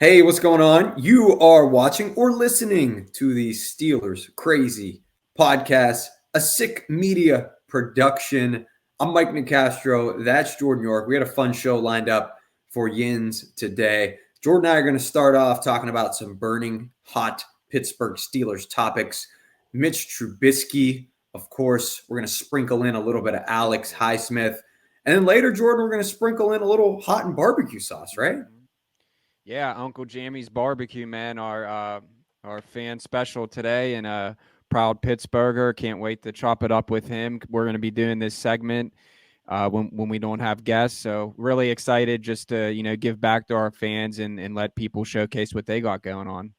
Hey, what's going on? You are watching or listening to the Steelers Crazy podcast, a sick media production. I'm Mike Nicastro. That's Jordan York. We had a fun show lined up for Yins today. Jordan and I are going to start off talking about some burning hot Pittsburgh Steelers topics. Mitch Trubisky, of course. We're going to sprinkle in a little bit of Alex Highsmith. And then later, Jordan, we're going to sprinkle in a little hot and barbecue sauce, right? Yeah, Uncle Jamie's barbecue, man. Our fan special today, and a proud Pittsburgher. Can't wait to chop it up with him. We're going to be doing this segment when we don't have guests, so really excited just to give back to our fans and let people showcase what they got going on.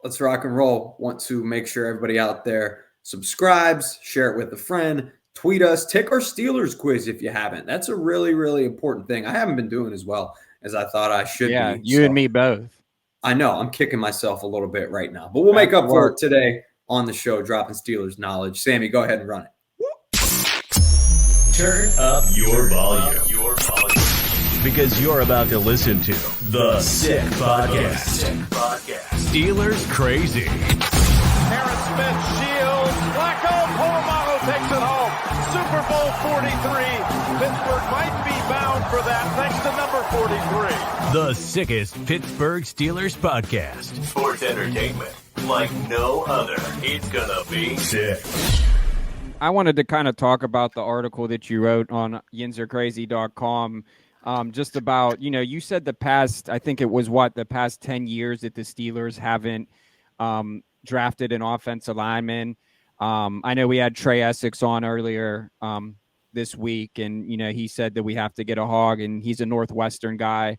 Let's rock and roll. Want to make sure everybody out there subscribes, share it with a friend, tweet us, take our Steelers quiz if you haven't. That's a really, really important thing. I haven't been doing as well as I thought I should Yeah, be. you and me both. I know I'm kicking myself a little bit right now, but we'll make Back to up for work. it today on the show, dropping Steelers knowledge. Sammy, go ahead and run it. Turn up your volume. Because you're about to listen to The Sick Podcast. Steelers Crazy. Harris Smith shields. Flacco. Polamalu takes it home. Super Bowl 43. Pittsburgh might be bound for that thanks to number 43. The sickest Pittsburgh Steelers podcast. Sports entertainment like no other. It's gonna be sick. I wanted to kind of talk about the article that you wrote on yinzercrazy.com. Just about, you said the past 10 years that the Steelers haven't drafted an offensive lineman. I know we had Trey Essex on earlier this week, and, he said that we have to get a hog, and he's a Northwestern guy.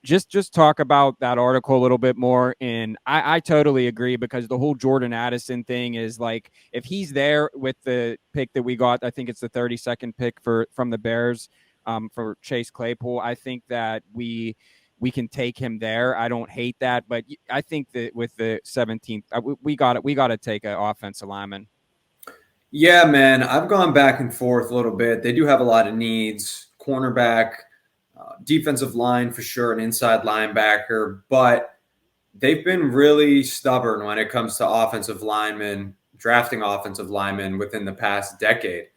Just talk about that article a little bit more. And I totally agree, because the whole Jordan Addison thing is like, if he's there with the pick that we got, I think it's the 32nd pick from the Bears for Chase Claypool. I think that we can take him there. I don't hate that, but I think that with the 17th, we got to take an offensive lineman. Yeah, man, I've gone back and forth a little bit. They do have a lot of needs, cornerback, defensive line for sure, an inside linebacker, but they've been really stubborn when it comes to offensive linemen, drafting offensive linemen within the past decade.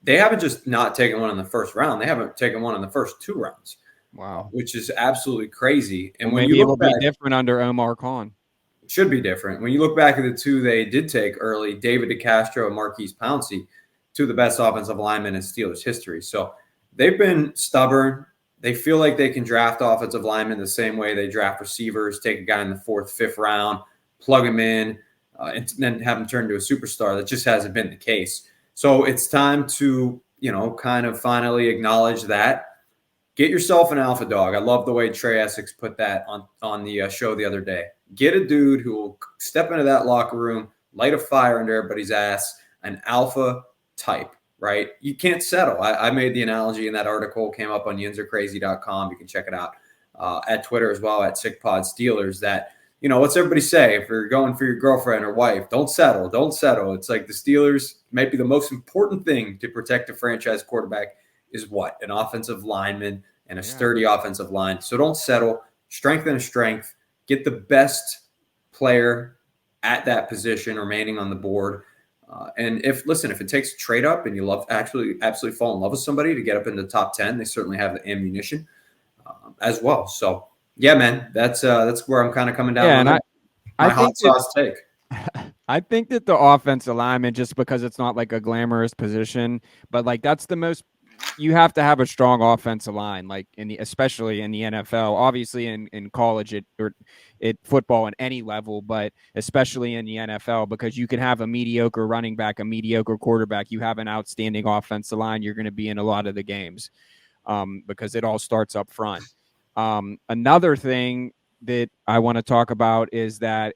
They haven't just not taken one in the first round. They haven't taken one in the first 2 rounds. Wow. Which is absolutely crazy. And well, when maybe you it will look back, be different under Omar Khan. It should be different. When you look back at the 2 they did take early, David DeCastro and Marquise Pouncey, 2 of the best offensive linemen in Steelers history. So they've been stubborn. They feel like they can draft offensive linemen the same way they draft receivers, take a guy in the 4th, 5th round, plug him in, and then have him turn into a superstar. That just hasn't been the case. So it's time to, kind of finally acknowledge that. Get yourself an alpha dog. I love the way Trey Essex put that on the show the other day. Get a dude who will step into that locker room, light a fire under everybody's ass, an alpha type, right? You can't settle. I made the analogy in that article, came up on yinzercrazy.com. You can check it out at Twitter as well, at SickPodSteelers, that, what's everybody say? If you're going for your girlfriend or wife, don't settle. Don't settle. It's like the Steelers might be the most important thing to protect a franchise quarterback is what? An offensive lineman and a sturdy offensive line. So don't settle. Strengthen a strength. Get the best player at that position remaining on the board. And if it takes a trade up and you absolutely fall in love with somebody to get up in the top 10, they certainly have the ammunition as well. So yeah, man, that's where I'm kind of coming down. Yeah, on and my hot sauce take. I think that the offensive lineman, just because it's not like a glamorous position, but like that's the most. You have to have a strong offensive line, like especially in the NFL, obviously in college or football at any level, but especially in the NFL, because you can have a mediocre running back, a mediocre quarterback. You have an outstanding offensive line, you're going to be in a lot of the games because it all starts up front. Another thing that I want to talk about is that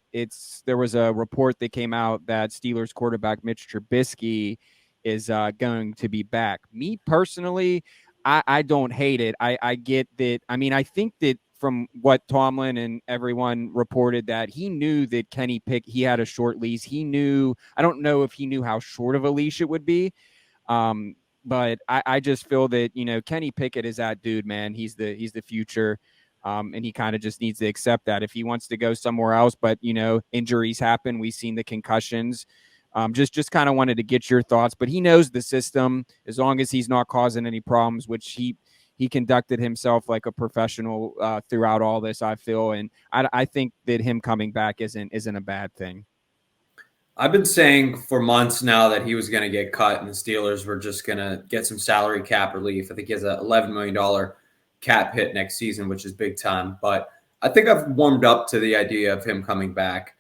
there was a report that came out that Steelers quarterback Mitch Trubisky is going to be back. Me personally, I don't hate it. I get that. I mean, I think that from what Tomlin and everyone reported, that he knew that Kenny Pickett, he had a short leash. He knew, I don't know if he knew how short of a leash it would be. But I just feel that, Kenny Pickett is that dude, man. He's the future. And he kind of just needs to accept that if he wants to go somewhere else. But, injuries happen. We've seen the concussions. Just kind of wanted to get your thoughts. But he knows the system as long as he's not causing any problems, which he conducted himself like a professional throughout all this, I feel. And I think that him coming back isn't a bad thing. I've been saying for months now that he was going to get cut and the Steelers were just going to get some salary cap relief. I think he has an $11 million cap hit next season, which is big time. But I think I've warmed up to the idea of him coming back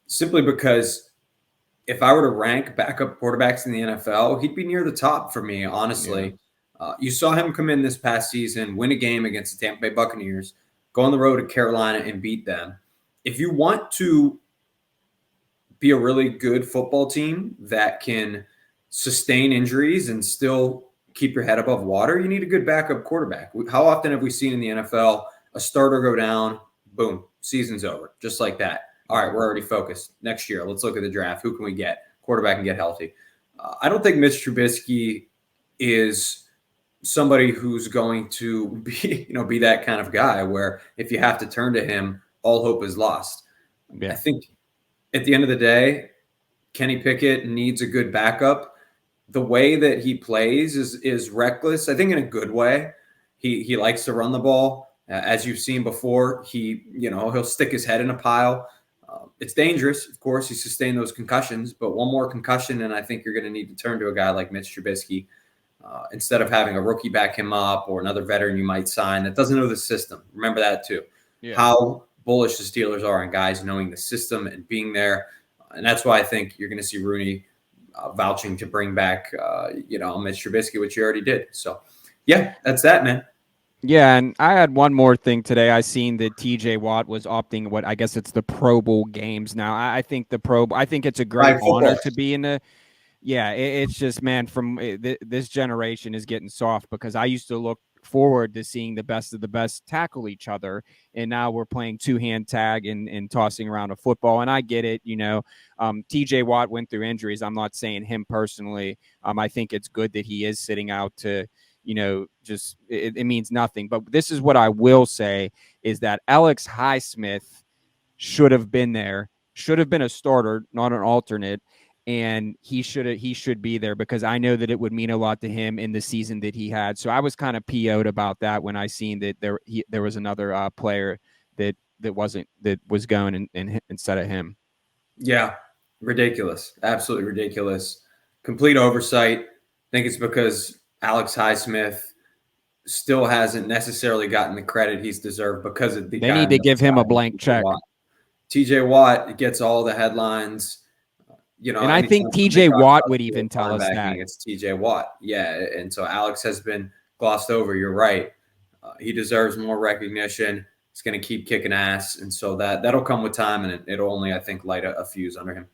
simply because if I were to rank backup quarterbacks in the NFL, he'd be near the top for me, honestly. Yeah. You saw him come in this past season, win a game against the Tampa Bay Buccaneers, go on the road to Carolina and beat them. If you want to be a really good football team that can sustain injuries and still keep your head above water, you need a good backup quarterback. How often have we seen in the NFL a starter go down, boom, season's over, just like that? All right, we're already focused. Next year, let's look at the draft. Who can we get? Quarterback and get healthy. I don't think Mitch Trubisky is somebody who's going to be that kind of guy where if you have to turn to him, all hope is lost. Yeah. I think at the end of the day, Kenny Pickett needs a good backup. The way that he plays is reckless, I think in a good way. He likes to run the ball. As you've seen before, he'll stick his head in a pile. It's dangerous, of course. He sustained those concussions, but one more concussion, and I think you're going to need to turn to a guy like Mitch Trubisky instead of having a rookie back him up or another veteran you might sign that doesn't know the system. Remember that too. Yeah. How bullish the Steelers are on guys knowing the system and being there. And that's why I think you're going to see Rooney vouching to bring back, Mitch Trubisky, which he already did. So, yeah, that's that, man. Yeah, and I had one more thing today. I seen that TJ Watt was opting what I guess it's the Pro Bowl games now. I think it's a great honor to be in the. Yeah, it's just, man, from this generation is getting soft because I used to look forward to seeing the best of the best tackle each other, and now we're playing two-hand tag and tossing around a football. And I get it, TJ Watt went through injuries. I'm not saying him personally. I think it's good that he is sitting out to. It means nothing. But this is what I will say is that Alex Highsmith should have been there, should have been a starter, not an alternate. And he should be there because I know that it would mean a lot to him in the season that he had. So I was kind of PO'd about that when I seen that there was another player that was going and instead of him. Yeah, ridiculous, absolutely ridiculous, complete oversight. I think it's because Alex Highsmith still hasn't necessarily gotten the credit he's deserved because of they need to give him a blank check. TJ Watt gets all the headlines. And I think TJ Watt would even tell us that. It's TJ Watt. Yeah. And so Alex has been glossed over. You're right. He deserves more recognition. He's going to keep kicking ass. And so that'll come with time, and it'll only, I think, light a fuse under him.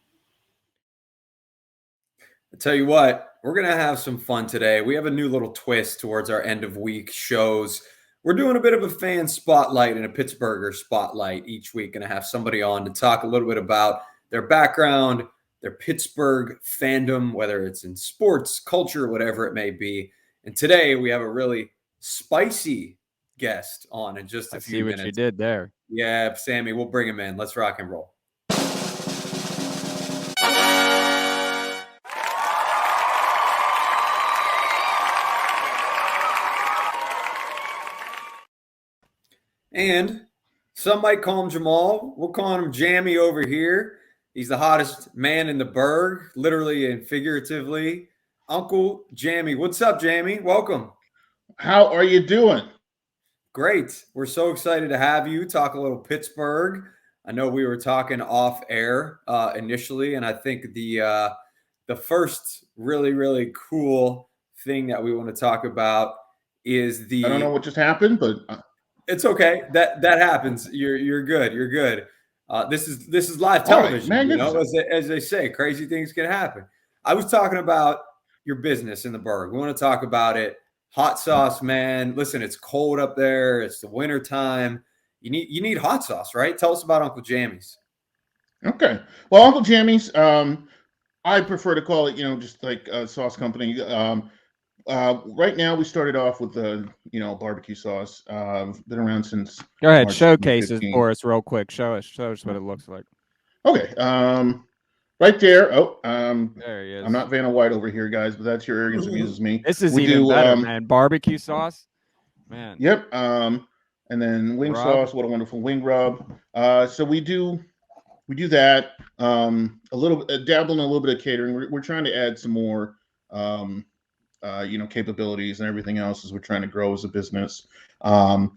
I tell you what, we're going to have some fun today. We have a new little twist towards our end of week shows. We're doing a bit of a fan spotlight and a Pittsburgher spotlight each week. Going to have somebody on to talk a little bit about their background, their Pittsburgh fandom, whether it's in sports, culture, whatever it may be. And today we have a really spicy guest on in just a few minutes. See what you did there. Yeah, Sammy, we'll bring him in. Let's rock and roll. And some might call him Jamal. We're calling him Jammy over here. He's the hottest man in the burg, literally and figuratively. Uncle Jammy. What's up, Jammy? Welcome. How are you doing? Great. We're so excited to have you talk a little Pittsburgh. I know we were talking off air initially, and I think the first really, really cool thing that we want to talk about is I don't know what just happened, but it's okay. That happens. You're good. You're good. This is live television. Right, as they say, crazy things can happen. I was talking about your business in the burg. We want to talk about it. Hot sauce, man. Listen, it's cold up there. It's the winter time. You need hot sauce, right? Tell us about Uncle Jammy's. Okay. Well, Uncle Jammy's, I prefer to call it, just like a sauce company. right now we started off with the barbecue sauce. Been around since Go ahead, March showcase it 2015. for us real quick. Show us what it looks like. Okay. Right there. Oh, There he is. I'm not Vanna White over here, guys, but that's your arrogance amuses me. This is we even do, better, man. Barbecue sauce, man. Yep. And then wing Rub. sauce. What a wonderful wing rub. So we do that. A little dabbling a little bit of catering. We're trying to add some more, capabilities and everything else as we're trying to grow as a business. I'm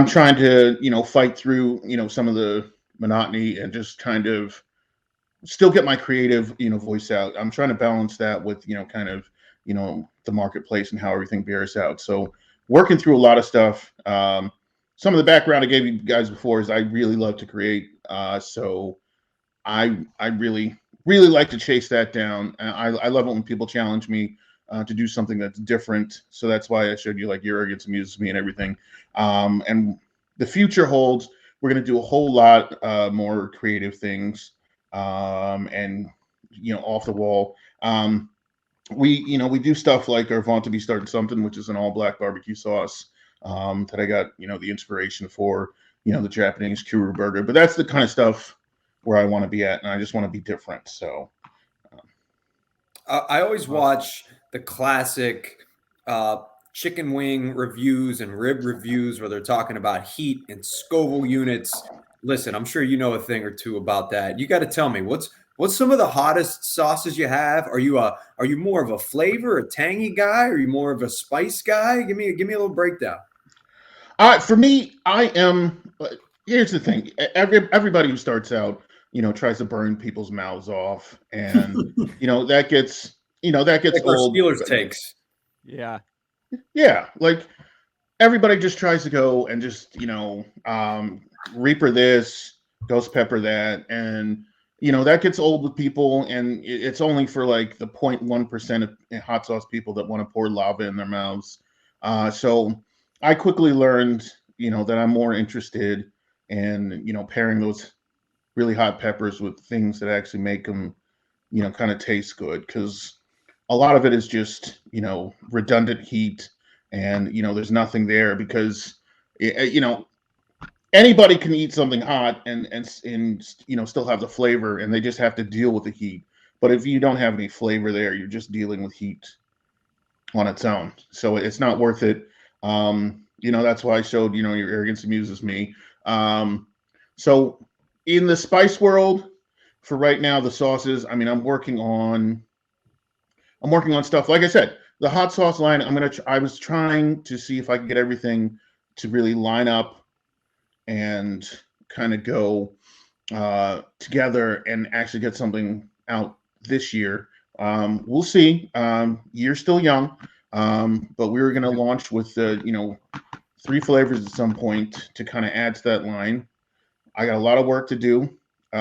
trying to fight through some of the monotony and just kind of still get my creative voice out. I'm trying to balance that with kind of the marketplace and how everything bears out. So working through a lot of stuff. Some of the background I gave you guys before is I really love to create. So I really like to chase that down. I love it when people challenge me to do something that's different. So that's why I showed you like your arrogance amuses me and everything. And the future holds, we're going to do a whole lot more creative things and off the wall. We do stuff like our Vaunt to be starting something, which is an all black barbecue sauce that I got the inspiration for the Japanese Kuru burger. But that's the kind of stuff where I want to be at, and I just want to be different. So I always watch the classic chicken wing reviews and rib reviews where they're talking about heat and Scoville units. Listen, I'm sure you know a thing or two about that. You got to tell me what's some of the hottest sauces you have? Are you more of a flavor, a tangy guy? Are you more of a spice guy? Give me a little breakdown. For me, I am. Here's the thing: everybody who starts out, tries to burn people's mouths off, and that gets Like our old. Steelers takes. Yeah. Yeah, like everybody just tries to go and just Reaper this, Ghost Pepper that, and that gets old with people, and it's only for like the 0.1% of hot sauce people that want to pour lava in their mouths. So I quickly learned, that I'm more interested in, pairing those really hot peppers with things that actually make them, kind of taste good, because a lot of it is just, redundant heat, and there's nothing there because, anybody can eat something hot and still have the flavor, and they just have to deal with the heat. But if you don't have any flavor there, you're just dealing with heat on its own. So it's not worth it. That's why I showed, your arrogance amuses me. So in the spice world, for right now, the sauces, I'm working on stuff. Like I said, the hot sauce line, I was trying to see if I could get everything to really line up and kind of go together and actually get something out this year. We'll see. Year's still young, but we were going to launch with the 3 flavors at some point to kind of add to that line. I got a lot of work to do. We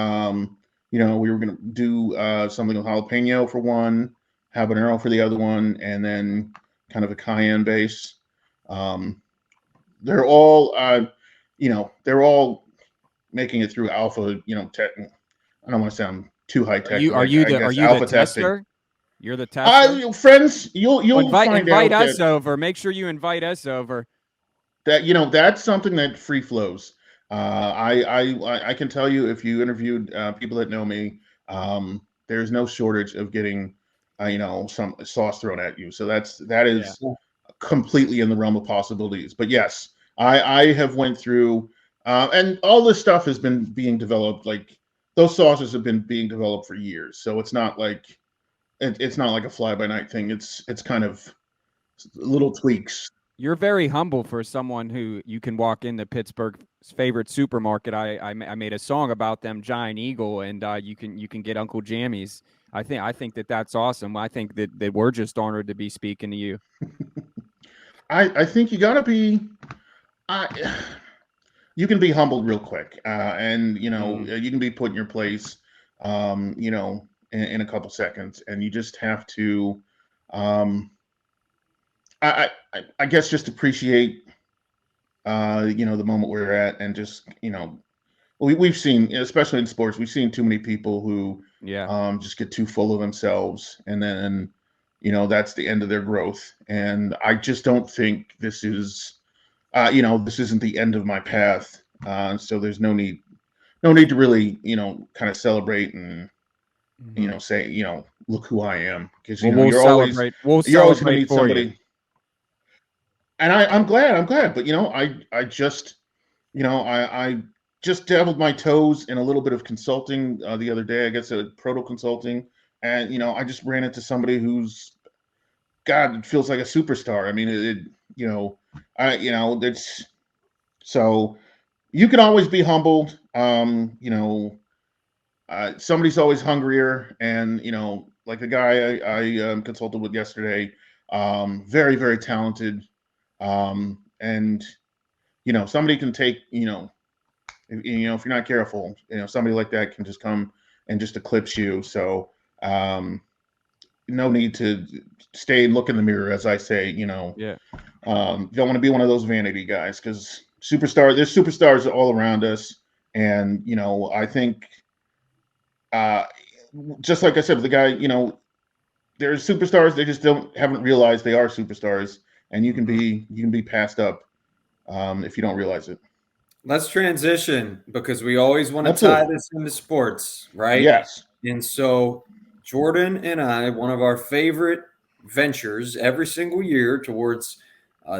were going to do something with jalapeno for one, habanero for the other one, and then kind of a cayenne base. They're all they're all making it through alpha, tech. I don't want to sound too high tech. Are you the tester? You're the tester. Friends, you'll invite us over. Make sure you invite us over. That that's something that free flows. I can tell you, if you interviewed people that know me, there's no shortage of getting some sauce thrown at you. So that is completely in the realm of possibilities. But yes, I have went through and all this stuff has been being developed. Like those sauces have been being developed for years. So it's not like a fly by night thing. It's kind of little tweaks. You're very humble for someone who you can walk into Pittsburgh's favorite supermarket. I made a song about them, Giant Eagle, and you can get Uncle Jammy's. I think that's awesome. I think that we're just honored to be speaking to you. I think you gotta be. You can be humbled real quick, and you can be put in your place, in a couple seconds, and you just have to. I guess just appreciate, the moment we're at, and just we've seen, especially in sports, we've seen too many people who just get too full of themselves, and then that's the end of their growth. And I just don't think this is, this isn't the end of my path. So there's no need to really, kind of celebrate and, say, look who I am. Because, Well, we'll you're celebrate. We'll always going to celebrate meet for you. somebody. And I'm glad. But, I just, I just dabbled my toes in a little bit of consulting the other day, I guess, proto consulting. And, I just ran into somebody who's, God, it feels like a superstar. I mean, it's, so you can always be humbled. Somebody's always hungrier. And, like the guy I consulted with yesterday, very, very talented. And, somebody can take, if you're not careful, somebody like that can just come and just eclipse you. So, no need to stay and look in the mirror, as I say, Yeah. You don't want to be one of those vanity guys, because there's superstars all around us. And, I think, just like I said, the guy, there's superstars. They just haven't realized they are superstars, and you can be passed up if you don't realize it. Let's transition, because we always want to Absolutely. tie this into sports, right? Yes. And so Jordan and I, one of our favorite ventures every single year towards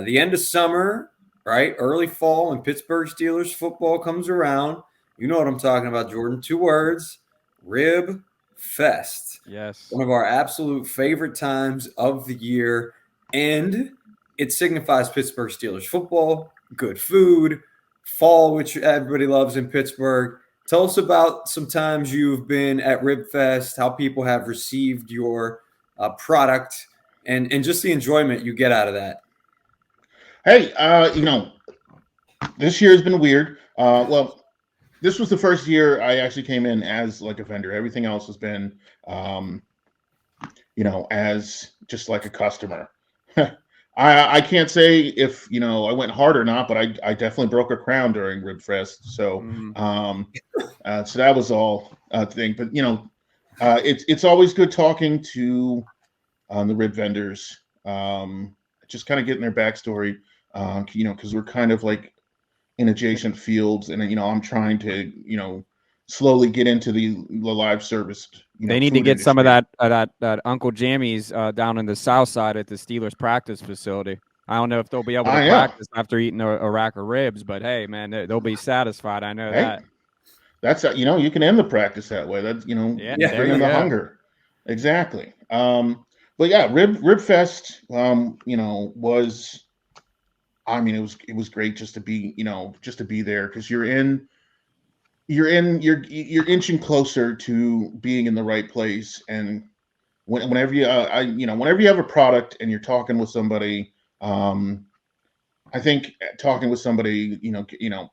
the end of summer, right? Early fall, when Pittsburgh Steelers football comes around. You know what I'm talking about, Jordan. 2 words, Rib Fest. Yes. One of our absolute favorite times of the year. And it signifies Pittsburgh Steelers football, good food, fall, which everybody loves in Pittsburgh. Tell us about some times you've been at Rib Fest, how people have received your product, and just the enjoyment you get out of that. Hey, this year has been weird. Well, this was the first year I actually came in as like a vendor. Everything else has been, as just like a customer. I can't say if, I went hard or not, but I definitely broke a crown during Rib Fest. So, so that was all thing. But, it's always good talking to the rib vendors, just kind of getting their backstory, because we're kind of like in adjacent fields, and I'm trying to slowly get into the live service. They need to get some of that Uncle Jammy's down in the south side at the Steelers practice facility. I don't know if they'll be able to practice after eating a rack of ribs, but hey, man, they'll be satisfied. I know that. That's you can end the practice that way. That's bring in the hunger. Exactly. But yeah, Rib Fest, was. I mean, it was great just to be there, because you're inching closer to being in the right place. And whenever you whenever you have a product and you're talking with somebody, I think talking with somebody,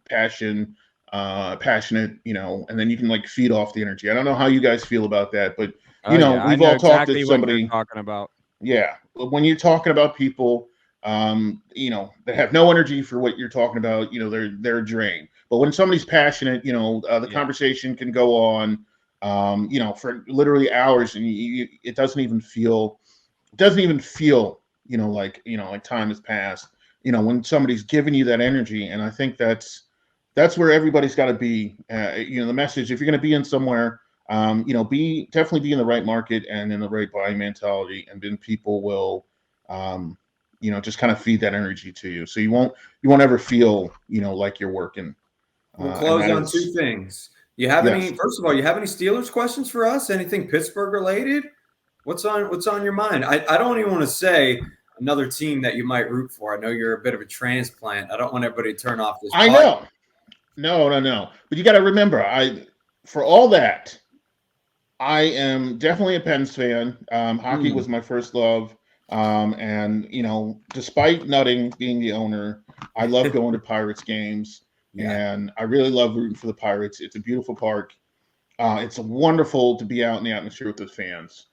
passionate, and then you can like feed off the energy. I don't know how you guys feel about that, but we've all talked to somebody. What you're talking about. Yeah, when you're talking about people, that have no energy for what you're talking about, they're drained. But when somebody's passionate, the conversation can go on, for literally hours, and it doesn't even feel, like time has passed, when somebody's giving you that energy. And I think that's where everybody's got to be. The message, if you're going to be in somewhere, definitely be in the right market and in the right buying mentality, and then people will, just kind of feed that energy to you. So you won't ever feel, like you're working. We'll close on 2 things. First of all, you have any Steelers questions for us? Anything Pittsburgh related? What's on your mind? I don't even want to say another team that you might root for. I know you're a bit of a transplant. I don't want everybody to turn off this. I know. No. But you got to remember, for all that, I am definitely a Pens fan. Hockey was my first love. And despite Nutting being the owner, I love going to Pirates games, and I really love rooting for the Pirates. It's a beautiful park. It's wonderful to be out in the atmosphere with the fans.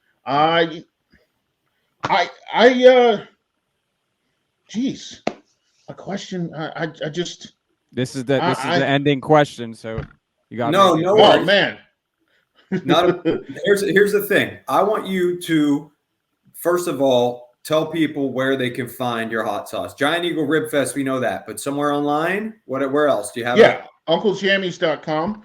Geez, a question. I just. This is the ending question, so you got no. Oh man. Here's the thing. I want you to first of all, tell people where they can find your hot sauce. Giant Eagle Rib Fest, we know that, but somewhere online, where else do you have? Yeah, UncleJammies.com.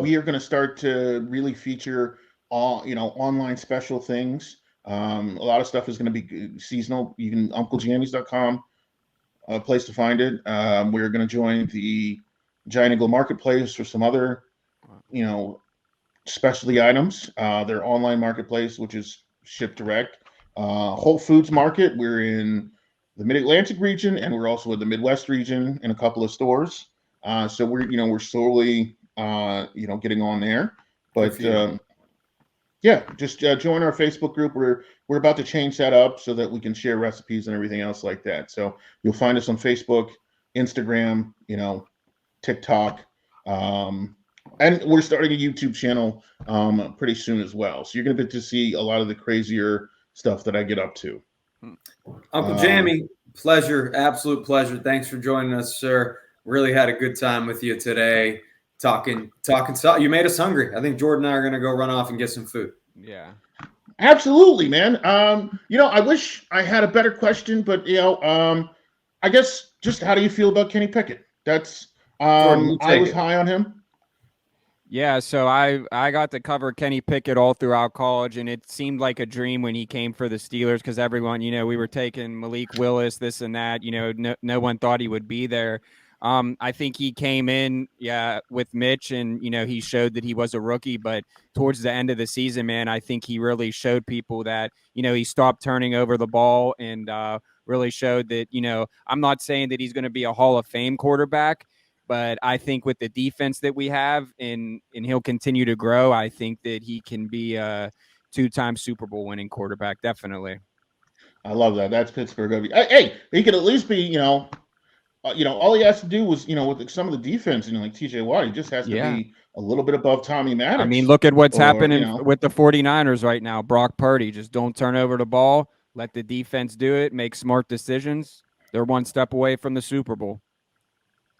We are going to start to really feature online special things. A lot of stuff is going to be seasonal. You can UncleJammies.com, a place to find it. We're going to join the Giant Eagle Marketplace for some other, specialty items. Their online marketplace, which is shipped direct. Whole Foods Market, we're in the Mid-Atlantic region, and we're also in the Midwest region in a couple of stores. So we're slowly, getting on there. But just join our Facebook group. We're about to change that up so that we can share recipes and everything else like that. So you'll find us on Facebook, Instagram, TikTok, and we're starting a YouTube channel pretty soon as well. So you're going to get to see a lot of the crazier stuff that I get up to. Uncle Jamie, pleasure, absolute pleasure. Thanks for joining us, sir. Really had a good time with you today. Talking. You made us hungry. I think Jordan and I are going to go run off and get some food. Yeah, absolutely, man. I wish I had a better question, but I guess just how do you feel about Kenny Pickett? That's Jordan, I was high on him. Yeah, so I got to cover Kenny Pickett all throughout college, and it seemed like a dream when he came for the Steelers because everyone, we were taking Malik Willis, this and that. No one thought he would be there. I think he came in, with Mitch, and, he showed that he was a rookie. But towards the end of the season, man, I think he really showed people that, he stopped turning over the ball and really showed that, I'm not saying that he's going to be a Hall of Fame quarterback, but I think with the defense that we have and he'll continue to grow, I think that he can be a 2-time Super Bowl winning quarterback. Definitely. I love that. That's Pittsburgh. Hey, he could at least be, all he has to do was, with some of the defense, like TJ Watt, he just has to be a little bit above Tommy Maddox. I mean, look at what's happening with the 49ers right now. Brock Purdy, just don't turn over the ball. Let the defense do it. Make smart decisions. They're one step away from the Super Bowl.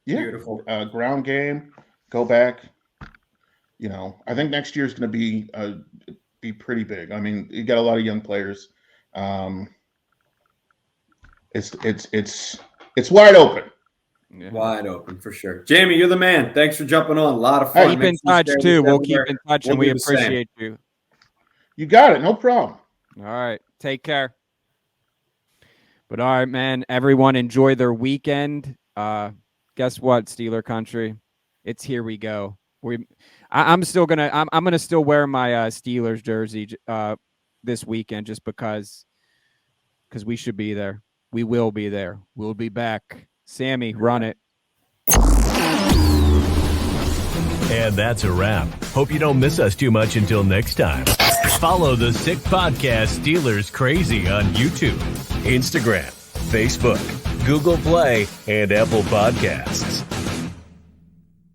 Yeah, beautiful. Ground game, go back. I think next year is going to be pretty big. I mean, you got a lot of young players. It's wide open. Yeah. Wide open for sure. Jamie, you're the man. Thanks for jumping on. A lot of fun. Keep in touch too. We'll keep in touch, and we appreciate you. You got it. No problem. All right. Take care. But all right, man. Everyone enjoy their weekend. Guess what, Steeler country? It's here we go. I'm gonna still wear my Steelers jersey this weekend just because we should be there. We will be there. We'll be back. Sammy, run it. And that's a wrap. Hope you don't miss us too much until next time. Follow the Sick Podcast Steelers Crazy on YouTube, Instagram, Facebook, Google Play, and Apple Podcasts.